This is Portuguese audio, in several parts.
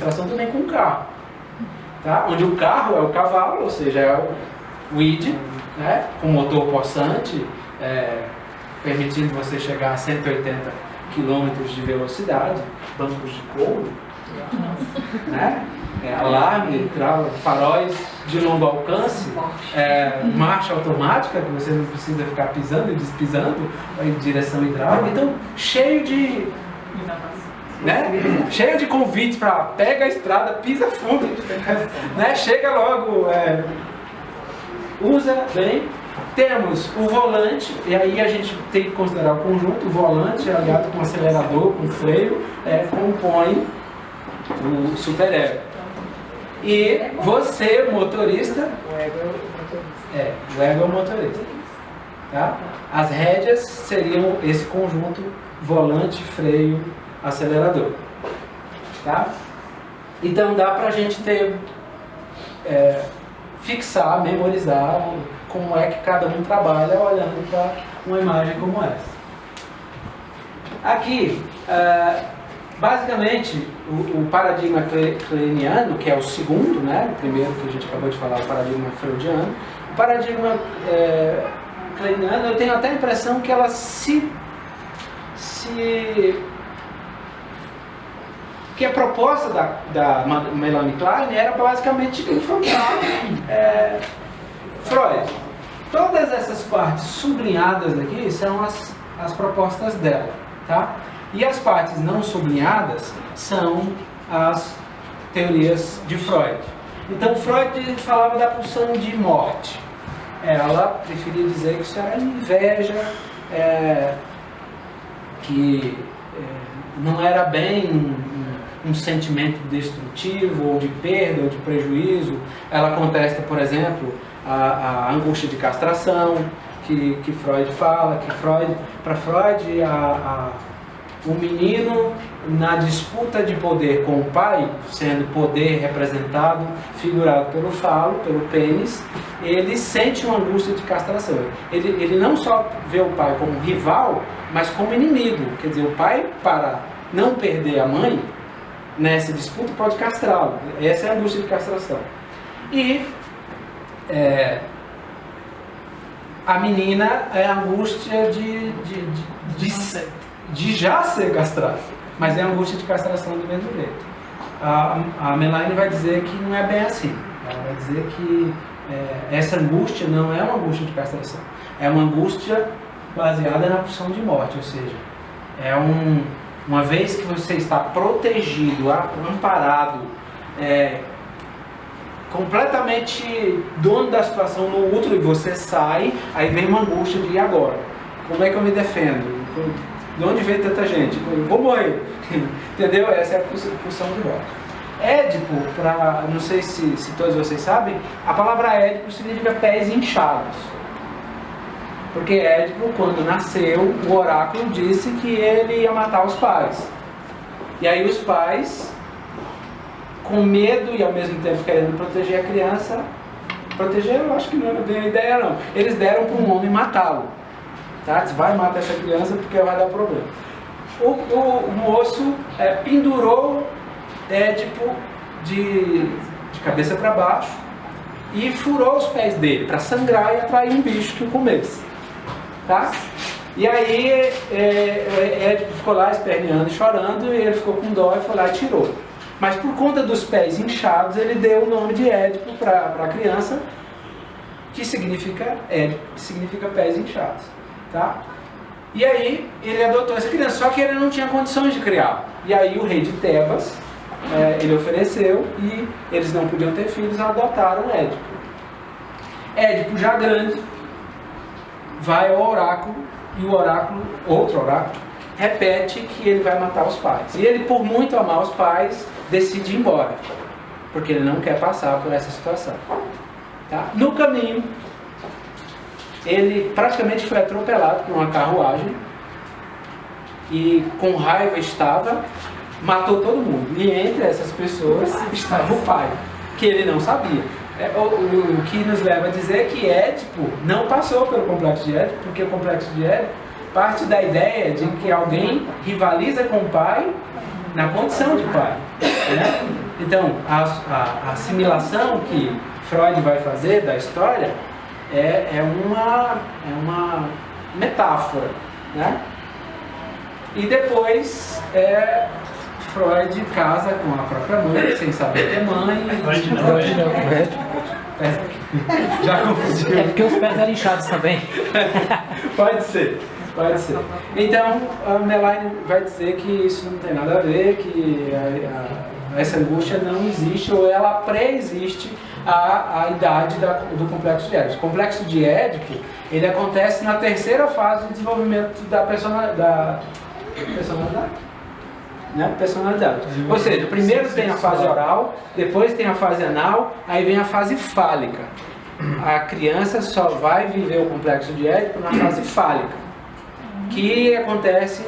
ilustração também com o carro. Tá? Onde o carro é o cavalo, ou seja, é o id, né? Com motor possante, permitindo você chegar a 180 km de velocidade, bancos de couro, né? Alarme, faróis de longo alcance, marcha automática, que você não precisa ficar pisando e despisando, em direção hidráulica. Então, cheio de convites para pega a estrada, pisa fundo, né? Chega logo, usa bem. Temos o volante, e aí a gente tem que considerar o conjunto. O volante, aliado com acelerador, com freio, compõe o superego. E você, motorista, o ego é o motorista. Tá? As rédeas seriam esse conjunto: volante, freio, acelerador. Tá? Então dá pra gente ter, fixar, memorizar como é que cada um trabalha olhando para uma imagem como essa. Aqui, basicamente, o paradigma kleiniano, que é o segundo, né? O primeiro que a gente acabou de falar, o paradigma freudiano. O paradigma kleiniano, eu tenho até a impressão que ela que a proposta da Melanie Klein era basicamente confrontar Freud. Todas essas partes sublinhadas aqui são as propostas dela, tá? E as partes não sublinhadas são as teorias de Freud. Então Freud falava da pulsão de morte. Ela preferia dizer que isso era inveja, que não era bem um sentimento destrutivo, ou de perda, ou de prejuízo. Ela contesta, por exemplo, a angústia de castração, que Freud fala, que para Freud, o menino, na disputa de poder com o pai, sendo poder representado, figurado pelo falo, pelo pênis, ele sente uma angústia de castração. Ele não só vê o pai como rival, mas como inimigo. Quer dizer, o pai, para não perder a mãe, nessa disputa, pode castrá-lo. Essa é a angústia de castração. E a menina é a angústia de já ser castrada, mas é a angústia de castração do mesmo jeito. A Melanie vai dizer que não é bem assim. Ela vai dizer que essa angústia não é uma angústia de castração, é uma angústia baseada na pulsão de morte, ou seja, uma vez que você está protegido, amparado, completamente dono da situação no útero, e você sai, aí vem uma angústia de: e agora? Como é que eu me defendo? De onde veio tanta gente? Eu vou morrer. Entendeu? Essa é a pulsão de morte. Édipo, não sei se todos vocês sabem, a palavra Édipo significa pés inchados. Porque Édipo, quando nasceu, o oráculo disse que ele ia matar os pais. E aí os pais, com medo e ao mesmo tempo querendo proteger a criança, proteger eu acho que não era bem a ideia não, eles deram para um homem matá-lo. Tá? Diz: vai matar essa criança porque vai dar problema. O moço pendurou Édipo de cabeça para baixo e furou os pés dele para sangrar e atrair um bicho que o comesse. Tá? E aí Édipo ficou lá esperneando e chorando, e ele ficou com dó e foi lá e tirou. Mas por conta dos pés inchados, ele deu o nome de Édipo para a criança, que significa Édipo, que significa pés inchados. Tá? E aí ele adotou essa criança, só que ele não tinha condições de criar. E aí o rei de Tebas, ele ofereceu, e eles não podiam ter filhos, adotaram Édipo. Édipo, já grande, vai ao oráculo, e o oráculo, outro oráculo, repete que ele vai matar os pais. E ele, por muito amar os pais, decide ir embora, porque ele não quer passar por essa situação. Tá? No caminho, ele praticamente foi atropelado por uma carruagem, e com raiva matou todo mundo. E entre essas pessoas estava o pai, que ele não sabia. O que nos leva a dizer que Édipo não passou pelo complexo de Édipo, porque o complexo de Édipo parte da ideia de que alguém rivaliza com o pai na condição de pai, né? Então, a assimilação que Freud vai fazer da história é uma metáfora, né? E depois Freud casa com a própria mãe, sem saber que é mãe. Hoje não. Já confundiu. É porque os pés eram inchados também. Pode ser. Então, a Melaine vai dizer que isso não tem nada a ver, que essa angústia não existe, ou ela pré-existe a idade do complexo de Édipo. O complexo de Édipo, ele acontece na terceira fase de desenvolvimento da personalidade. Né? Personalidade. Ou seja, primeiro tem a fase oral, depois tem a fase anal, aí vem a fase fálica. A criança só vai viver o complexo de Édipo na fase fálica, que acontece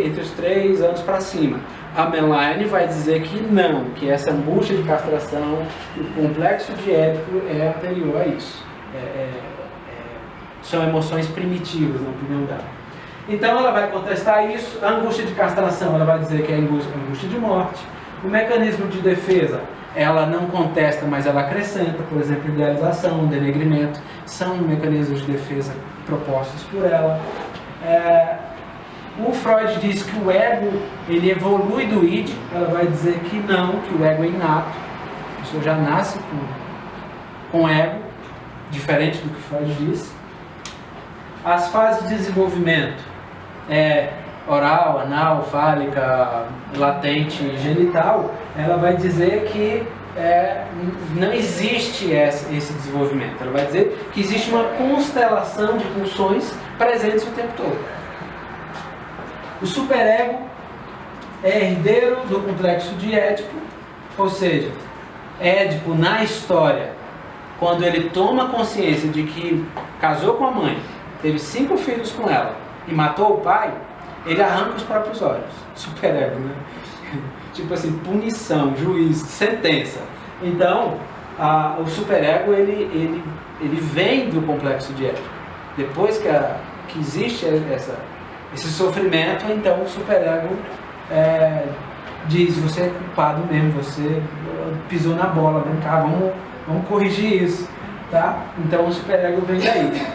entre os 3 anos para cima. A Melaine vai dizer que não, que essa angústia de castração, o complexo de Édipo é anterior a isso. São emoções primitivas, na opinião dela. Então ela vai contestar isso. A angústia de castração, ela vai dizer que é angústia de morte. O mecanismo de defesa, ela não contesta, mas ela acrescenta, por exemplo, idealização, denegrimento, são mecanismos de defesa propostos por ela. O Freud diz que o ego, ele evolui do id, ela vai dizer que não, que o ego é inato, a pessoa já nasce com ego, diferente do que Freud diz. As fases de desenvolvimento oral, anal, fálica, latente e genital, ela vai dizer que não existe esse desenvolvimento. Ela vai dizer que existe uma constelação de pulsões presentes o tempo todo. O superego é herdeiro do complexo de Édipo, ou seja, Édipo na história, quando ele toma consciência de que casou com a mãe, teve 5 filhos com ela e matou o pai, ele arranca os próprios olhos. Superego, né? Tipo assim, punição, juízo, sentença. Então, o superego, ele vem do complexo de Édipo. Depois que existe esse sofrimento, então o superego diz, você é culpado mesmo, você pisou na bola, vem cá, vamos corrigir isso, tá? Então o superego vem daí.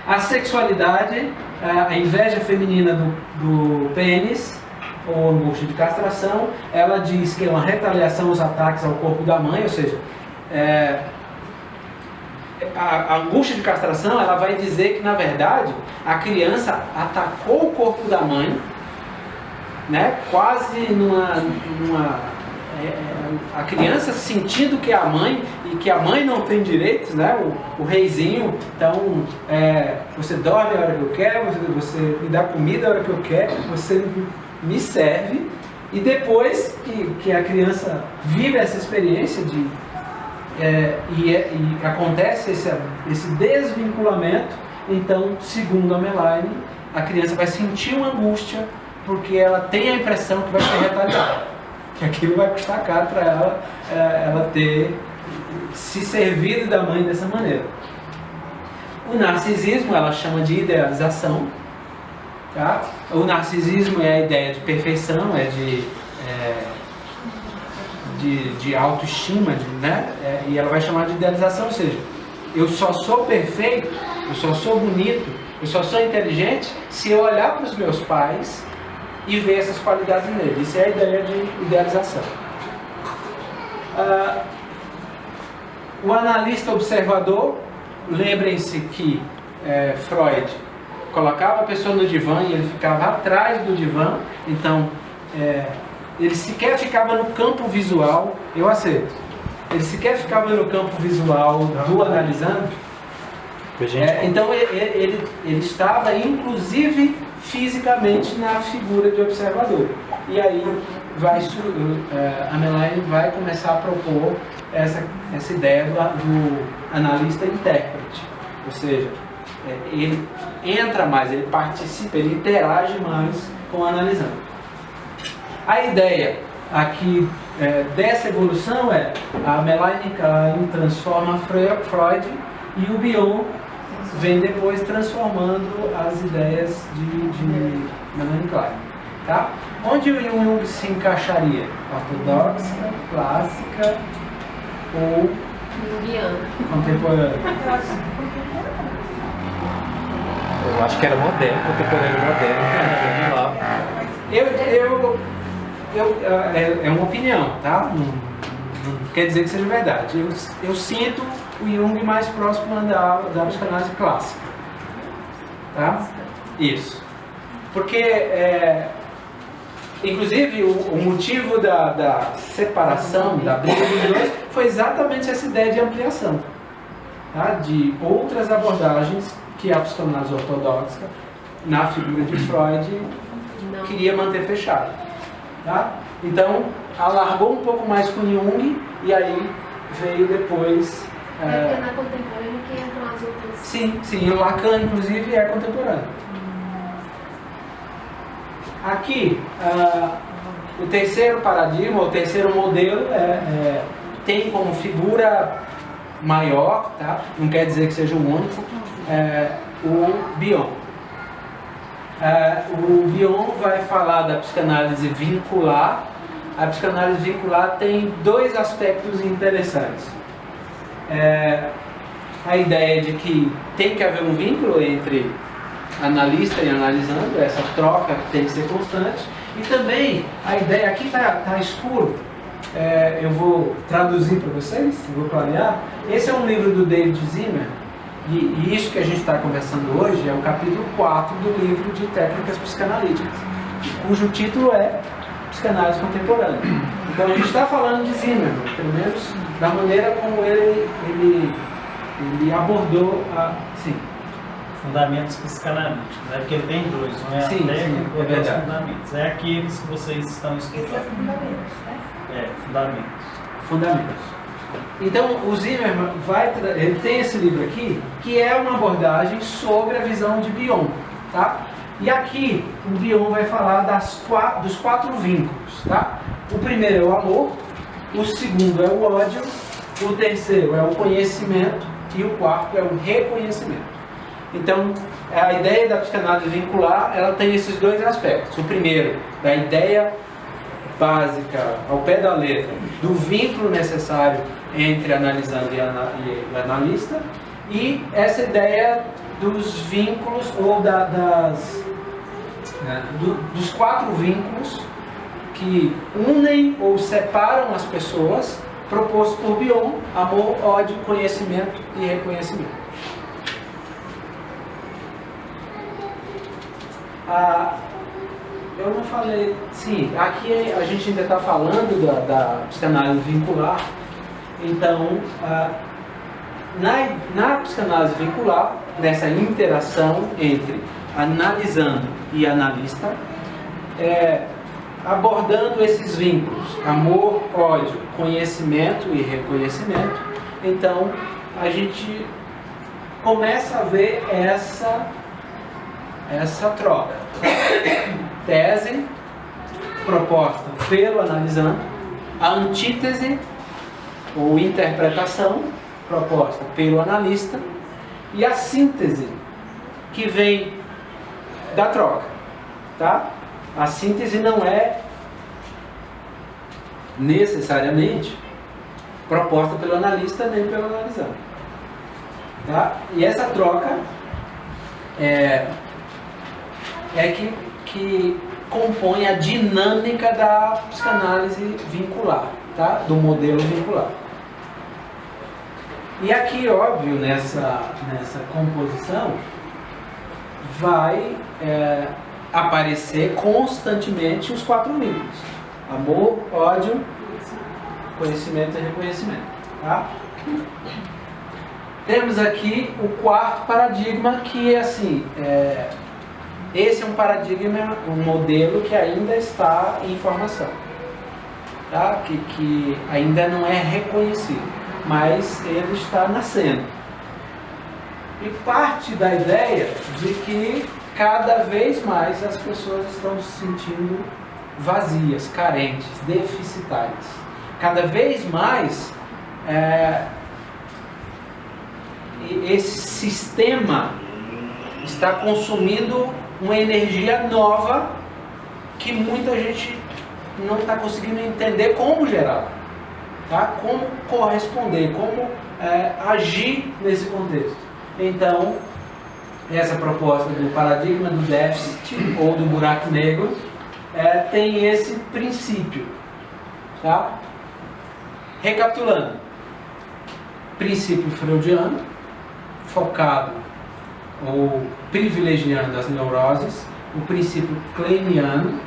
A sexualidade, a inveja feminina do pênis, ou angústia de castração, ela diz que é uma retaliação aos ataques ao corpo da mãe, ou seja, a angústia de castração, ela vai dizer que, na verdade, a criança atacou o corpo da mãe, né, quase a criança sentindo que é a mãe e que a mãe não tem direitos, né? O reizinho, então você dorme a hora que eu quero, você me dá comida a hora que eu quero, você me serve. E depois que a criança vive essa experiência e acontece esse desvinculamento, então, segundo a Melaine, a criança vai sentir uma angústia porque ela tem a impressão que vai ser retaliada. Que aquilo vai custar caro para ela ter se servido da mãe dessa maneira. O narcisismo ela chama de idealização, tá? O narcisismo é a ideia de perfeição, de autoestima, né? E ela vai chamar de idealização, ou seja, eu só sou perfeito, eu só sou bonito, eu só sou inteligente se eu olhar para os meus pais e ver essas qualidades nele. Isso é a ideia de idealização. O analista observador, lembrem-se que Freud colocava a pessoa no divã e ele ficava atrás do divã, então ele sequer ficava no campo visual, eu aceito, ele sequer ficava no campo visual do analisando, então ele estava inclusive fisicamente na figura de observador. E aí a Melaine vai começar a propor essa ideia do analista intérprete, ou seja, ele entra mais, ele participa, ele interage mais com o analisando. A ideia aqui dessa evolução a Melaine Klein transforma Freud e o Bion vem depois transformando as ideias de Melaine Klein, tá? Onde o Jung se encaixaria? Ortodoxa, clássica ou Junguiano. contemporânea? Eu acho que era moderno, contemporâneo moderno. Lá. É uma opinião, tá? Não quer dizer que seja verdade. Eu sinto o Jung mais próximo da psicanálise clássica. Tá? Isso. Porque, inclusive, o motivo da separação, da briga dos dois, foi exatamente essa ideia de ampliação. Tá? De outras abordagens que a psicanálise ortodoxa, na figura de Freud, queria manter fechada. Tá? Então, alargou um pouco mais com Jung e aí veio depois... É na contemporânea que entram as outras... Sim, o Lacan, inclusive, é contemporâneo. Aqui, o terceiro paradigma, o terceiro modelo, tem como figura maior, tá? Não quer dizer que seja o único, o Bion. O Bion vai falar da psicanálise vincular. A psicanálise vincular tem dois aspectos interessantes. A ideia de que tem que haver um vínculo entre analista e analisando, essa troca tem que ser constante. E também a ideia, aqui está escuro, eu vou traduzir para vocês, vou clarear. Esse é um livro do David Zimmer, e isso que a gente está conversando hoje é o capítulo 4 do livro de técnicas psicanalíticas, cujo título é Psicanálise Contemporânea. Então a gente está falando de Zimmer, pelo menos da maneira como ele abordou sim. Fundamentos psicanalíticos, né? Porque ele tem dois, um é a técnica e outro é os fundamentos. É aqueles que vocês estão estudando. Esses são fundamentos, né? Fundamentos. Então o Zimmer ele tem esse livro aqui, que é uma abordagem sobre a visão de Bion, tá? E aqui o Bion vai falar dos quatro vínculos, tá? O primeiro é o amor, o segundo é o ódio, o terceiro é o conhecimento e o quarto é o reconhecimento. Então, a ideia da psicanálise vincular, ela tem esses dois aspectos. O primeiro, da ideia básica, ao pé da letra, do vínculo necessário entre analisando e analista, e essa ideia dos vínculos, ou dos quatro vínculos que unem ou separam as pessoas, proposto por Bion: amor, ódio, conhecimento e reconhecimento. Eu não falei... Sim, aqui a gente ainda está falando da psicanálise vincular. Então, na psicanálise vincular, nessa interação entre analisando e analista, abordando esses vínculos, amor, ódio, conhecimento e reconhecimento, então a gente começa a ver essa troca. Tese proposta pelo analisando, a antítese ou interpretação proposta pelo analista e a síntese que vem da troca, tá? A síntese não é necessariamente proposta pelo analista nem pelo analisando, tá? E essa troca que compõe a dinâmica da psicanálise vincular, tá? Do modelo vincular. E aqui, óbvio, nessa composição vai aparecer constantemente os quatro vínculos: amor, ódio, conhecimento e reconhecimento, tá? Temos aqui o quarto paradigma, que é assim, esse é um paradigma, um modelo que ainda está em formação, tá? Que ainda não é reconhecido, mas ele está nascendo. E parte da ideia de que cada vez mais as pessoas estão se sentindo vazias, carentes, deficitárias. Cada vez mais esse sistema está consumindo uma energia nova que muita gente não está conseguindo entender como gerar, tá? Como corresponder, como agir nesse contexto. Então, essa proposta do paradigma do déficit ou do buraco negro tem esse princípio, tá? Recapitulando, princípio freudiano, focado ou privilegiando as neuroses, o princípio kleiniano,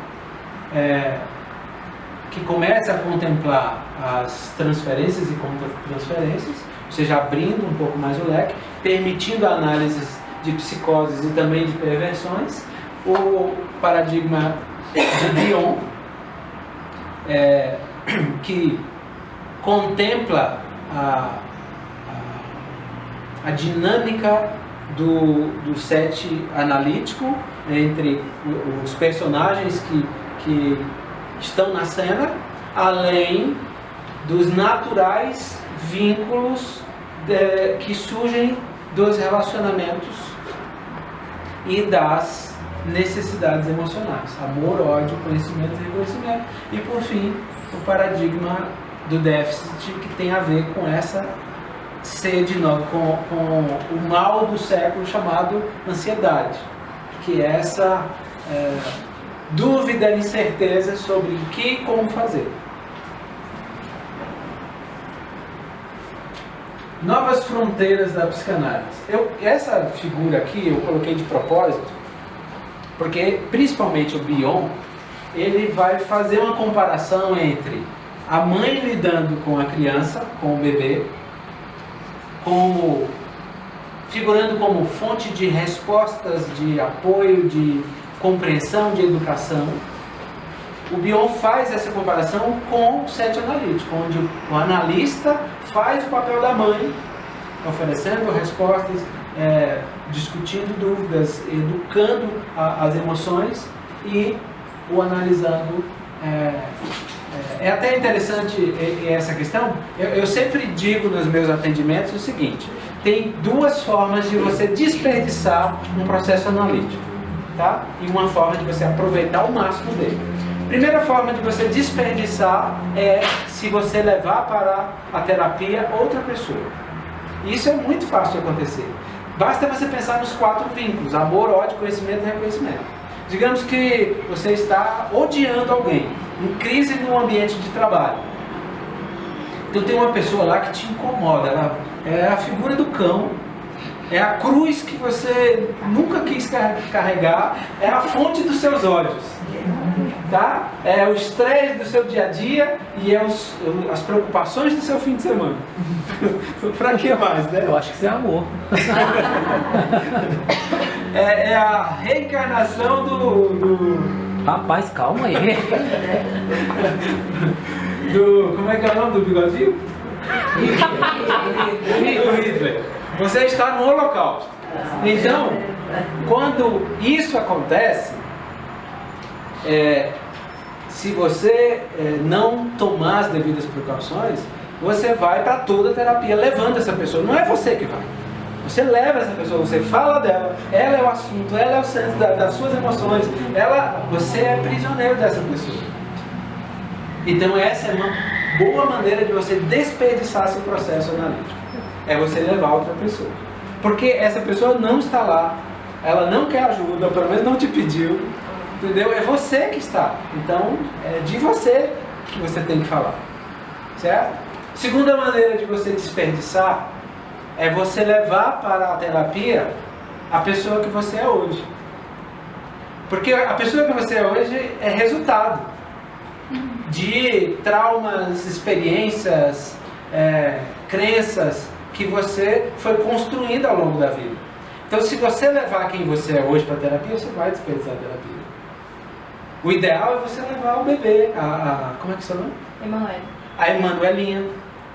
que começa a contemplar as transferências e contra-transferências, ou seja, abrindo um pouco mais o leque, permitindo análises de psicoses e também de perversões. O paradigma de Bion, que contempla a dinâmica do set analítico entre os personagens que estão na cena, além dos naturais vínculos que surgem dos relacionamentos e das necessidades emocionais: amor, ódio, conhecimento e reconhecimento. E por fim, o paradigma do déficit, que tem a ver com essa sede nova, com o mal do século chamado ansiedade, que é essa dúvida e incerteza sobre o que e como fazer. Novas fronteiras da psicanálise. Essa figura aqui eu coloquei de propósito, porque principalmente o Bion, ele vai fazer uma comparação entre a mãe lidando com a criança, com o bebê, figurando como fonte de respostas, de apoio, de compreensão, de educação. O Bion faz essa comparação com o set analítico, onde o analista faz o papel da mãe, oferecendo respostas, discutindo dúvidas, educando as emoções, e o analisando. É até interessante essa questão. Eu sempre digo nos meus atendimentos o seguinte: tem duas formas de você desperdiçar um processo analítico, tá? E uma forma de você aproveitar o máximo dele. Primeira forma de você desperdiçar é se você levar para a terapia outra pessoa. Isso é muito fácil de acontecer. Basta você pensar nos 4 vínculos: amor, ódio, conhecimento e reconhecimento. Digamos que você está odiando alguém, em crise no ambiente de trabalho. Então tem uma pessoa lá que te incomoda, ela é a figura do cão, é a cruz que você nunca quis carregar, é a fonte dos seus ódios, tá? É o estresse do seu dia a dia e as preocupações do seu fim de semana. Pra que mais, né? Eu acho que isso é amor. É a reencarnação do... Rapaz, calma aí. Como é que é o nome do bigodinho? Do Hitler. Você está no Holocausto. Então, quando isso acontece, se você não tomar as devidas precauções, você vai para toda a terapia levando essa pessoa. Não é você que vai. Você leva essa pessoa, você fala dela, ela é o assunto, ela é o centro das suas emoções, você é prisioneiro dessa pessoa. Então essa é uma boa maneira de você desperdiçar esse processo analítico. É você levar outra pessoa. Porque essa pessoa não está lá, ela não quer ajuda, pelo menos não te pediu, entendeu? É você que está. Então é de você que você tem que falar. Certo? Segunda maneira de você desperdiçar é você levar para a terapia a pessoa que você é hoje. Porque a pessoa que você é hoje é resultado de traumas, experiências, crenças que você foi construindo ao longo da vida. Então, se você levar quem você é hoje para a terapia, você vai desperdiçar a terapia. O ideal é você levar o bebê, como é que é o seu nome? Emanuele. A Emanuelinha,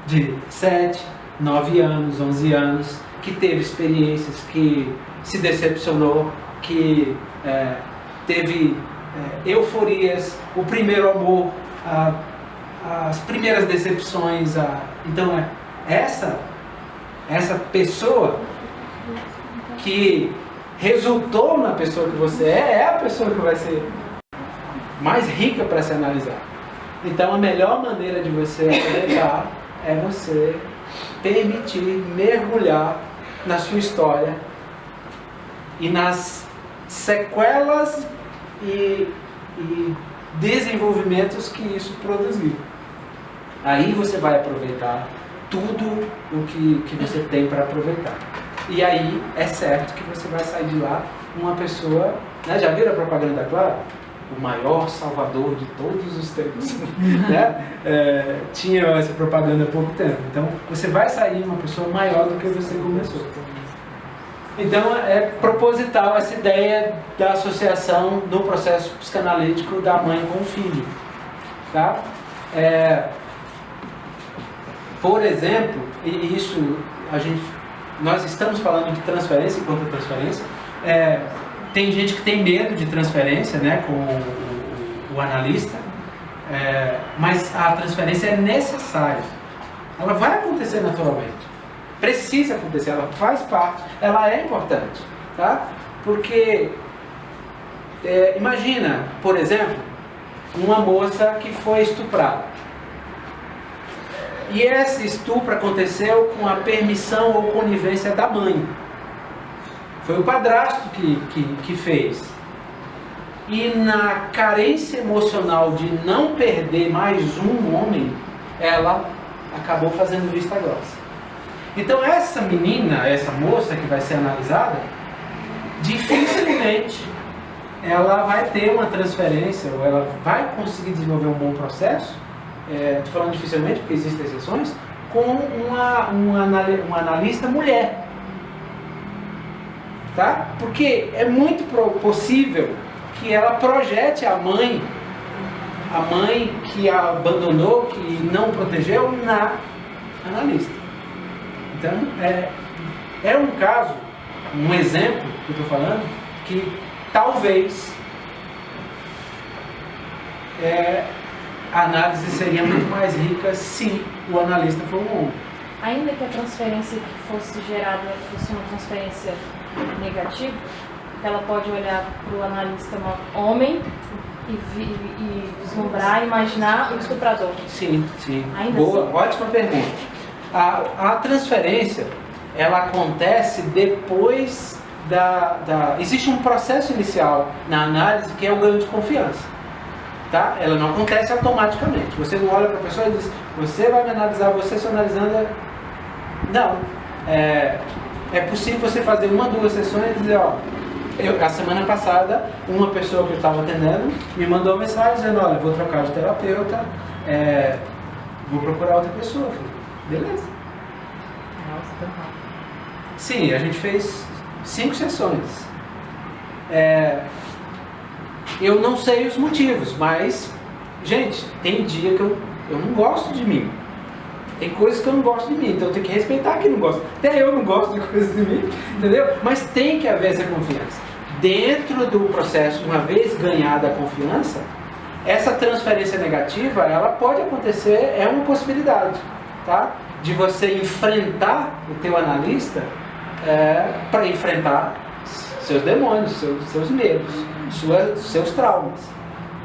de 7, 9 anos, 11 anos, que teve experiências, que se decepcionou, que teve euforias, o primeiro amor, as primeiras decepções. Então, essa pessoa que resultou na pessoa que você é a pessoa que vai ser mais rica para se analisar. Então a melhor maneira de você aproveitar é você permitir mergulhar na sua história e nas sequelas e desenvolvimentos que isso produziu. Aí você vai aproveitar tudo o que você tem para aproveitar. E aí é certo que você vai sair de lá uma pessoa, né? Já viram a propaganda da Claro? O maior salvador de todos os tempos. Né? Tinha essa propaganda há pouco tempo. Então você vai sair uma pessoa maior do que você começou. Então é proposital essa ideia da associação do processo psicanalítico da mãe com o filho. Tá? Por exemplo, e isso nós estamos falando de transferência e contra-transferência. Tem gente que tem medo de transferência, né, com o analista, mas a transferência é necessária. Ela vai acontecer naturalmente. Precisa acontecer, ela faz parte, ela é importante. Tá? Porque, imagina, por exemplo, uma moça que foi estuprada. E esse estupro aconteceu com a permissão ou conivência da mãe. Foi o padrasto que fez. E na carência emocional de não perder mais um homem, ela acabou fazendo vista grossa. Então essa menina, essa moça que vai ser analisada, dificilmente ela vai ter uma transferência, ou ela vai conseguir desenvolver um bom processo, estou falando dificilmente porque existem exceções, com uma analista mulher. Tá? Porque é muito possível que ela projete a mãe que a abandonou, que não protegeu, na analista. Então, é um caso, um exemplo que eu estou falando, que talvez a análise seria muito mais rica se o analista for um homem. Ainda que a transferência que fosse gerada fosse uma transferência negativa, ela pode olhar para o analista homem e vislumbrar, imaginar o estuprador. Sim. Ainda Boa, assim? ótima pergunta. A transferência, ela acontece depois existe um processo inicial na análise que é o ganho de confiança. Tá? Ela não acontece automaticamente. Você não olha para a pessoa e diz, você vai me analisar, você se analisando. Não. É possível você fazer 1 ou 2 sessões e dizer, a semana passada, uma pessoa que eu estava atendendo me mandou uma mensagem dizendo, olha, vou trocar de terapeuta, vou procurar outra pessoa. Eu falei, beleza. Nossa, tão rápido. Sim, a gente fez 5 sessões. Eu não sei os motivos, mas, gente, tem dia que eu não gosto de mim. Tem coisas que eu não gosto de mim, então eu tenho que respeitar quem não gosta. Até eu não gosto de coisas de mim, entendeu? Mas tem que haver essa confiança. Dentro do processo, uma vez ganhada a confiança, essa transferência negativa, ela pode acontecer, é uma possibilidade, tá? De você enfrentar o teu analista para enfrentar seus demônios, seus medos, seus traumas,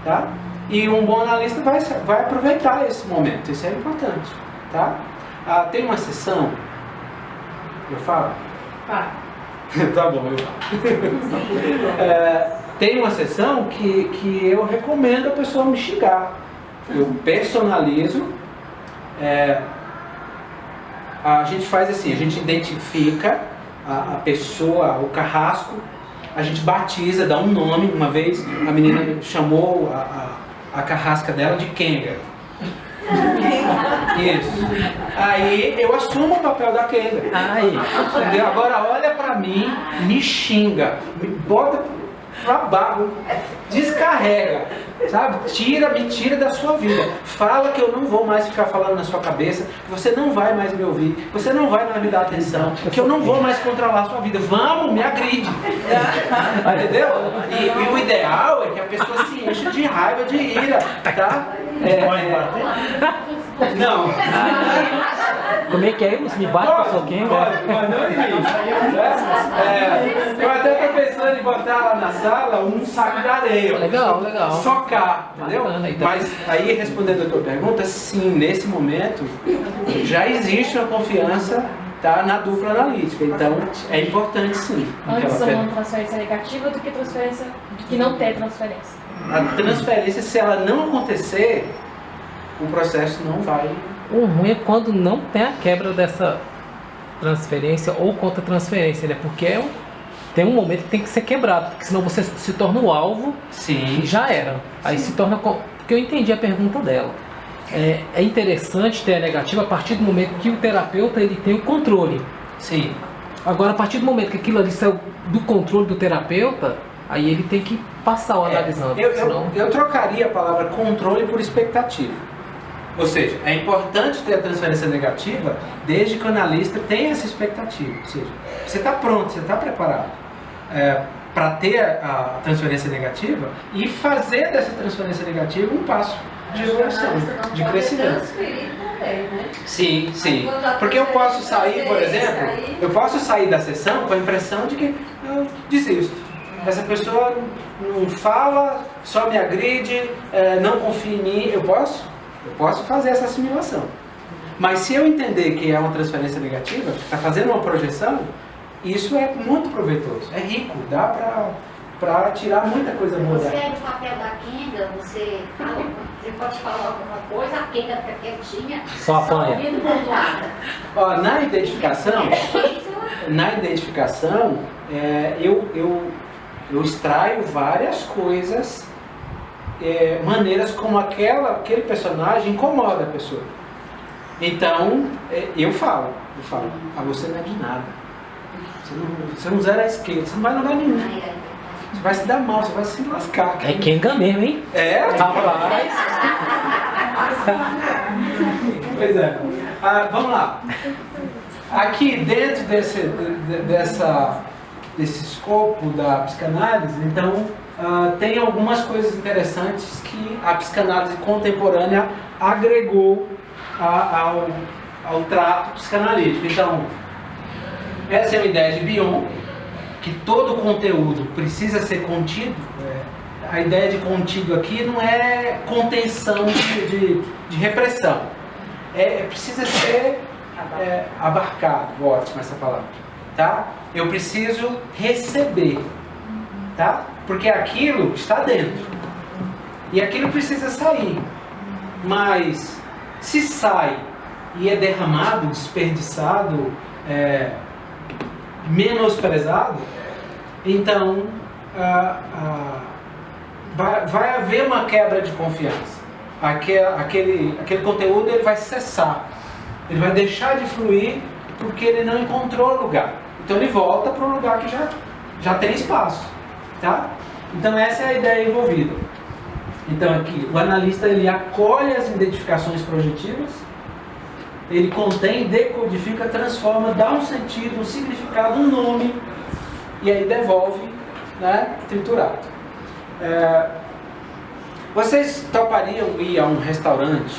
tá? E um bom analista vai aproveitar esse momento, isso é importante, tá? Tem uma sessão, eu falo? Tá. Tá bom, eu falo. Tem uma sessão que eu recomendo a pessoa me xingar. Eu personalizo. A gente faz assim, a gente identifica a pessoa, o carrasco, a gente batiza, dá um nome. Uma vez a menina chamou a carrasca dela de Kenga. Isso. Aí eu assumo o papel da Kenga. Entendeu? Agora olha pra mim, me xinga, me bota pra baixo, descarrega, sabe? Me tira da sua vida. Fala que eu não vou mais ficar falando na sua cabeça, que você não vai mais me ouvir, você não vai mais me dar atenção, que eu não vou mais controlar a sua vida. Vamos, me agride. Entendeu? E o ideal é que a pessoa se encha de raiva, de ira, tá? Não. Como é que é isso? Me bate com a soquinha? Pode, mas não limite. Eu até estou pensando em botar botar lá na sala um saco de areia. Legal, legal. Socar, entendeu? Bacana, então. Mas aí, respondendo a tua pergunta, sim, nesse momento já existe uma confiança, tá, na dupla analítica. Então, é importante sim. Antes uma transferência negativa do que transferência do que não ter transferência. A transferência, se ela não acontecer, o processo não vai. O ruim é quando não tem a quebra dessa transferência ou contra-transferência, né? Porque tem um momento que tem que ser quebrado, porque senão você se torna o alvo Sim. e já era. Aí se torna... Porque eu entendi a pergunta dela. É interessante ter a negativa a partir do momento que o terapeuta ele tem o controle. Sim. Agora, a partir do momento que aquilo ali saiu do controle do terapeuta, aí ele tem que passar o analisando. Eu trocaria a palavra controle por expectativa. Ou seja, é importante ter a transferência negativa desde que o analista tenha essa expectativa. Ou seja, você está pronto, você está preparado para ter a transferência negativa e fazer dessa transferência negativa um passo de evolução, de crescimento. Transferir também, né? Sim, sim. Porque eu posso sair, por exemplo, eu posso sair da sessão com a impressão de que eu desisto. Essa pessoa não fala, só me agride, não confia em mim. Eu posso fazer essa assimilação. Mas se eu entender que é uma transferência negativa, está fazendo uma projeção, isso é muito proveitoso, é rico, dá para tirar muita coisa boa. Você é do papel da Kenga, você pode falar alguma coisa, a Kenga fica quietinha, Só apanha. ouvindo pontuada. Ó, na identificação, eu extraio várias coisas, maneiras como aquele personagem incomoda a pessoa. Então, eu falo, você não é de nada. Você não zera a esquerda, você não vai lugar nenhum. Você vai se dar mal, você vai se lascar. É Kenga mesmo, hein? Rapaz. Pois é. Vamos lá. Aqui dentro desse escopo da psicanálise, então, tem algumas coisas interessantes que a psicanálise contemporânea agregou ao trato psicanalítico. Então, essa é uma ideia de Bion, que todo conteúdo precisa ser contido. A ideia de contido aqui não é contenção de repressão. Precisa ser abarcado, ótimo essa palavra. Tá? Eu preciso receber. Tá? Porque aquilo está dentro. E aquilo precisa sair. Mas se sai e é derramado, desperdiçado, menosprezado, então vai haver uma quebra de confiança. Aquele conteúdo ele vai cessar, ele vai deixar de fluir porque ele não encontrou lugar. Então ele volta para um lugar que já tem espaço, tá? Então essa é a ideia envolvida. Então aqui o analista ele acolhe as identificações projetivas, ele contém, decodifica, transforma, dá um sentido, um significado, um nome e aí devolve, né, triturado. Vocês topariam ir a um restaurante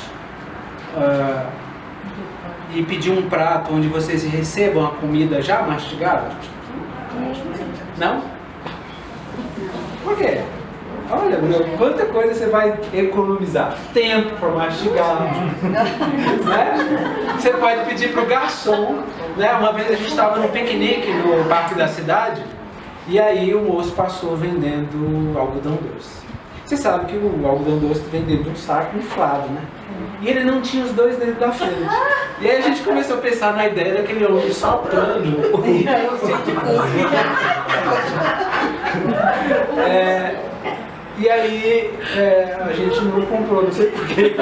e pedir um prato onde vocês recebam a comida já mastigada? Não? Por quê? Olha, quanta coisa você vai economizar. Tempo para mastigar. Né? Você pode pedir para o garçom. Né? Uma vez a gente estava num piquenique no parque da cidade e aí o moço passou vendendo algodão doce. Você sabe que o algodão doce vem dentro de um saco inflado, né? E ele não tinha os dois dedos da frente. E aí a gente começou a pensar na ideia daquele homem soltando e aí a gente não comprou, não sei porquê.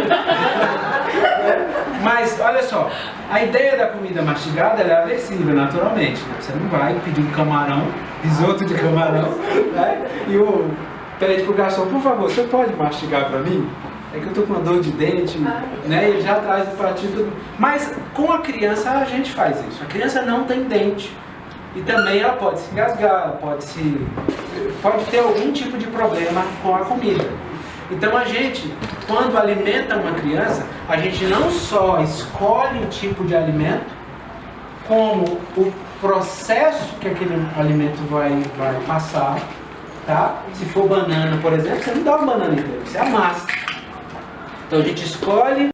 Mas olha só, a ideia da comida mastigada ela é aversiva naturalmente. Né? Você não vai pedir um camarão, risoto de camarão, né? E pede pro garçom, por favor, você pode mastigar para mim? É que eu tô com uma dor de dente, né? Ele já traz o pratinho tudo. Mas com a criança a gente faz isso. A criança não tem dente. E também ela pode se engasgar, pode ter algum tipo de problema com a comida. Então a gente, quando alimenta uma criança, a gente não só escolhe o tipo de alimento, como o processo que aquele alimento vai passar, tá? Se for banana, por exemplo, você não dá uma banana inteira, você amassa. Então a gente escolhe